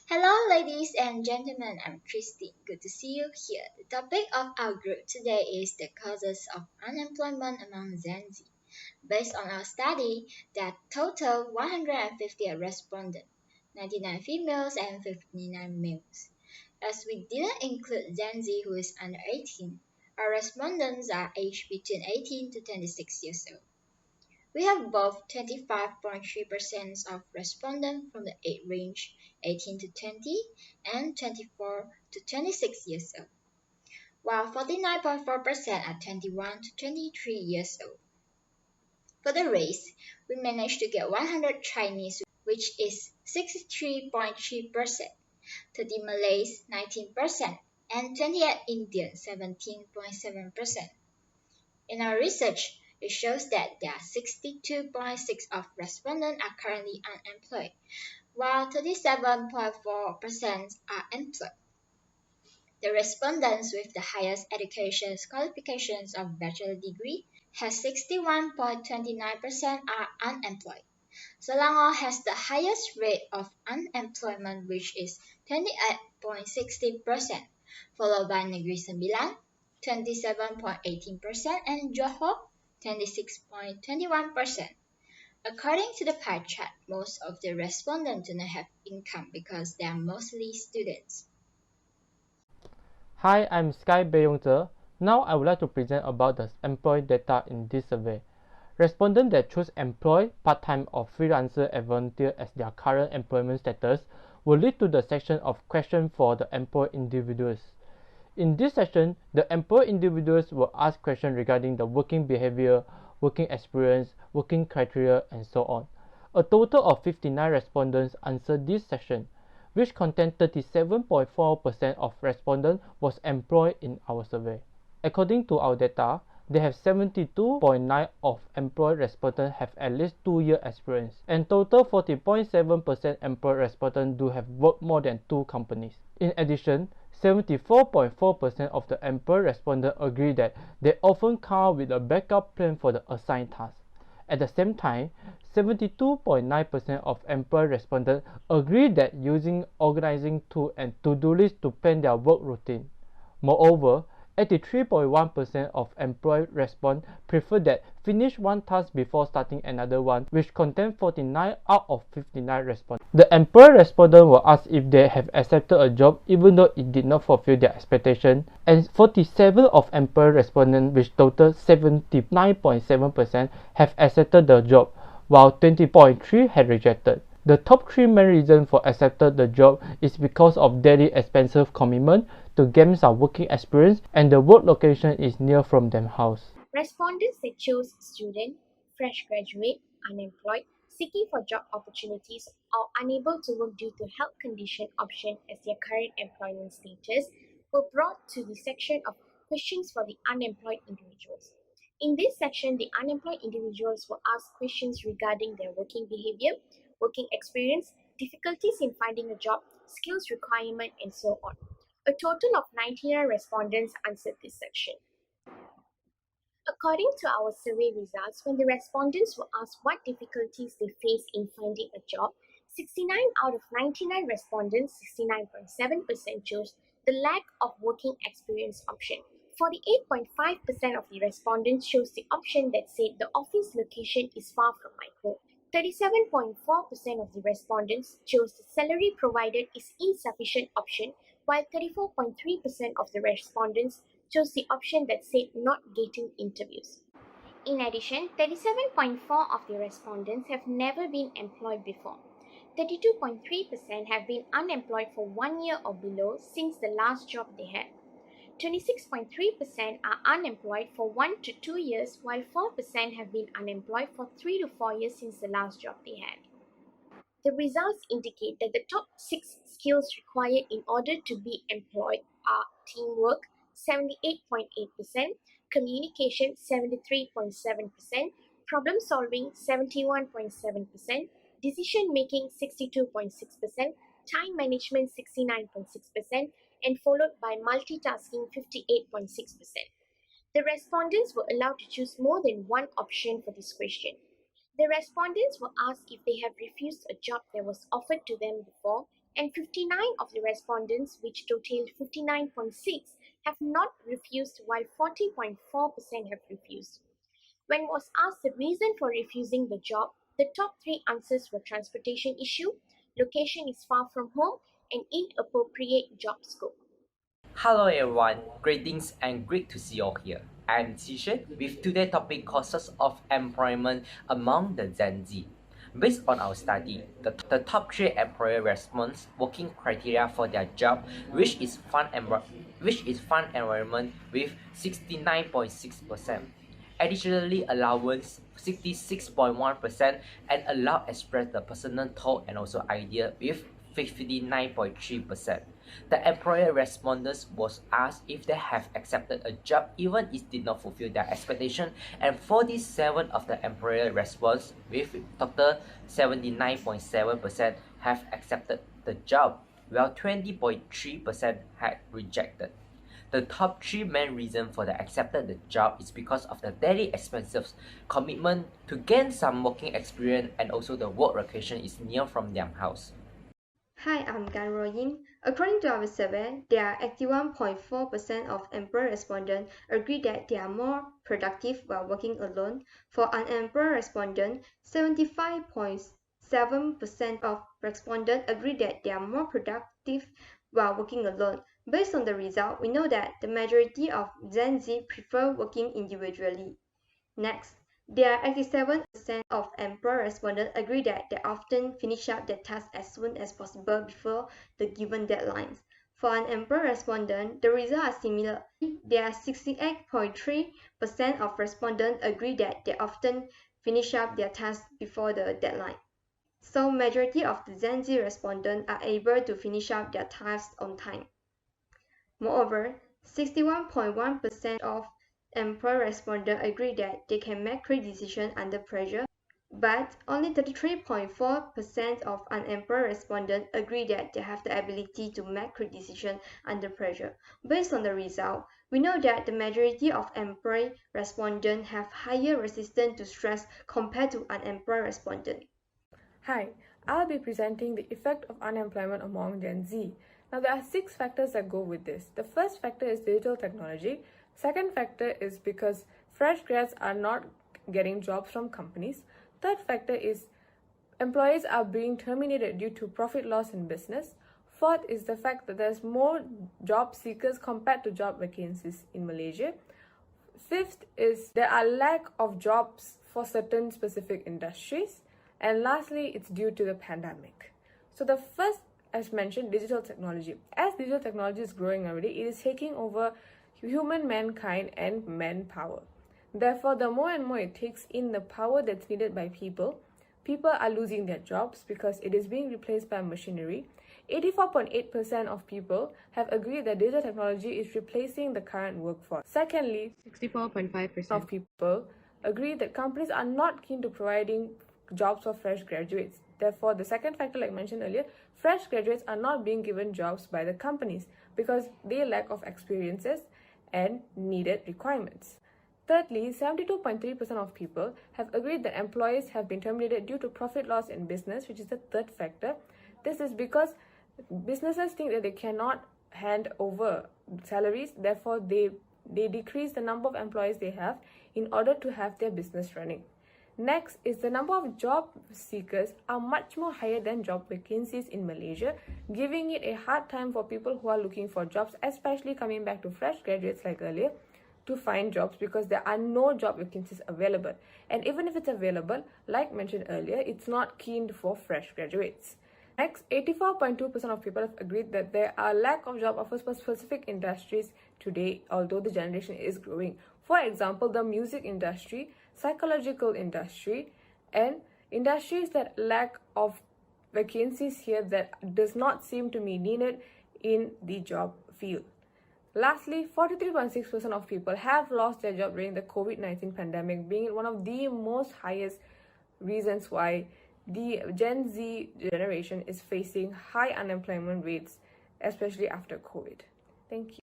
Hello, ladies and gentlemen. I'm Christy. Good to see you here. The topic of our group today is the causes of unemployment among Gen Z. Based on our study that totaled 150 respondents, 99 females and 59 males. As we didn't include Gen Z who is under 18, our respondents are aged between 18 to 26 years old. We have both 25.3% of respondents from the age range 18 to 20 and 24 to 26 years old, while 49.4% are 21 to 23 years old. For the race, we managed to get 100 Chinese, which is 63.3%, 30 Malays, 19%, and 28 Indians, 17.7%. In our research, it shows that there are 62.6% of respondents are currently unemployed, while 37.4% are employed. The respondents with the highest education qualifications of bachelor degree has 61.29% are unemployed. Selangor has the highest rate of unemployment, which is 28.16%, followed by Negeri Sembilan 27.18% and Johor 26.21%. According to the pie chart, most of the respondents do not have income because they are mostly students. Hi, I'm Beh Yong Zhe. Now I would like to present about the employee data in this survey. Respondents that choose employed, part-time or freelancer and volunteer as their current employment status will lead to the section of questions for the employed individuals. In this section, the employed individuals will ask questions regarding the working behavior, working experience, working criteria, and so on. A total of 59 respondents answered this section, which contained 37.4% of respondents was employed in our survey. According to our data, they have 72.9% of employed respondents have at least 2 year experience, and total 40.7% employed respondents do have worked more than 2 companies. In addition, 74.4% of the employed respondents agree that they often come up with a backup plan for the assigned task. At the same time, 72.9% of employed respondents agree that using organizing tools and to-do lists to plan their work routine. Moreover, 83.1% of employed respondents prefer that finish one task before starting another one, which contain 49 out of 59 respondents. The employed respondents were asked if they have accepted a job even though it did not fulfill their expectation, and 47 of employed respondents, which total 79.7%, have accepted the job, while 20.3% had rejected. The top 3 main reasons for accepting the job is because of daily expensive commitment, to gain some working experience, and the work location is near from their house. Respondents that chose student, fresh graduate, unemployed, seeking for job opportunities, or unable to work due to health condition option as their current employment status were brought to the section of questions for the unemployed individuals. In this section, the unemployed individuals were asked questions regarding their working behavior, working experience, difficulties in finding a job, skills requirement, and so on. A total of 99 respondents answered this section. According to our survey results, when the respondents were asked what difficulties they face in finding a job, 69 out of 99 respondents, 69.7%, chose the lack of working experience option. 48.5% of the respondents chose the option that said the office location is far from my home. 37.4% of the respondents chose the salary provided is insufficient option, while 34.3% of the respondents chose the option that said not getting interviews. In addition, 37.4% of the respondents have never been employed before. 32.3% have been unemployed for 1 year or below since the last job they had. 26.3% are unemployed for 1 to 2 years, while 4% have been unemployed for 3 to 4 years since the last job they had. The results indicate that the top 6 skills required in order to be employed are teamwork, 78.8%, communication, 73.7%, problem solving, 71.7%, decision making, 62.6%, time management, 69.6%, and followed by multitasking, 58.6%. The respondents were allowed to choose more than one option for this question. The respondents were asked if they have refused a job that was offered to them before, and 59 of the respondents, which totaled 59.6, have not refused, while 40.4% have refused. When was asked the reason for refusing the job, the top three answers were transportation issue, location is far from home, and inappropriate job scope. Hello everyone, greetings and great to see you all here. I'm Tishan with today's topic causes of employment among the Gen Z. Based on our study, the top three employer response working criteria for their job, which is fun environment with 69.6%. Additionally, allowance 66.1% and allow express the personal thought and also idea with 59.3%. The employer respondents was asked if they have accepted a job even if it did not fulfill their expectation, and 47 of the employer response with total 79.7% have accepted the job, while 20.3% had rejected. The top three main reasons for the accepted the job is because of the daily expenses, commitment to gain some working experience, and also the work location is near from their house. Hi, I'm Gan Ruo Ying. According to our survey, there are 81.4% of employed respondents agree that they are more productive while working alone. For unemployed respondents, 75.7% of respondents agree that they are more productive while working alone. Based on the result, we know that the majority of Gen Z prefer working individually. Next, there are 87% of employed respondents agree that they often finish up their tasks as soon as possible before the given deadlines. For an employed respondent, the results are similar. There are 68.3% of respondents agree that they often finish up their tasks before the deadline. So majority of the Gen Z respondents are able to finish up their tasks on time. Moreover, 61.1% of employed respondents agree that they can make quick decisions under pressure, but only 33.4% of unemployed respondents agree that they have the ability to make quick decisions under pressure. Based on the result, we know that the majority of employed respondents have higher resistance to stress compared to unemployed respondents. Hi, I'll be presenting the effect of unemployment among Gen Z. Now, there are 6 factors that go with this. The first factor is digital technology. Second factor is because fresh grads are not getting jobs from companies. Third factor is employees are being terminated due to profit loss in business. Fourth is the fact that there's more job seekers compared to job vacancies in Malaysia. Fifth is there are lack of jobs for certain specific industries. And lastly, it's due to the pandemic. So the first, as mentioned, digital technology. As digital technology is growing already, it is taking over human mankind and manpower. Therefore, the more and more it takes in the power that's needed by people, people are losing their jobs because it is being replaced by machinery. 84.8% of people have agreed that digital technology is replacing the current workforce. Secondly, 64.5% of people agree that companies are not keen to providing jobs for fresh graduates. Therefore, the second factor, like mentioned earlier, fresh graduates are not being given jobs by the companies because they lack of experiences and needed requirements. Thirdly, 72.3% of people have agreed that employees have been terminated due to profit loss in business, which is the third factor. This is because businesses think that they cannot hand over salaries, therefore they decrease the number of employees they have in order to have their business running. Next is the number of job seekers are much more higher than job vacancies in Malaysia, giving it a hard time for people who are looking for jobs, especially coming back to fresh graduates like earlier, to find jobs because there are no job vacancies available. And even if it's available, like mentioned earlier, it's not keen for fresh graduates. Next, 84.2% of people have agreed that there are lack of job offers for specific industries today, although the generation is growing. For example, the music industry, psychological industry, and industries that lack of vacancies here that does not seem to be needed in the job field. Lastly, 43.6% of people have lost their job during the COVID-19 pandemic, being one of the most highest reasons why the Gen Z generation is facing high unemployment rates, especially after COVID. Thank you.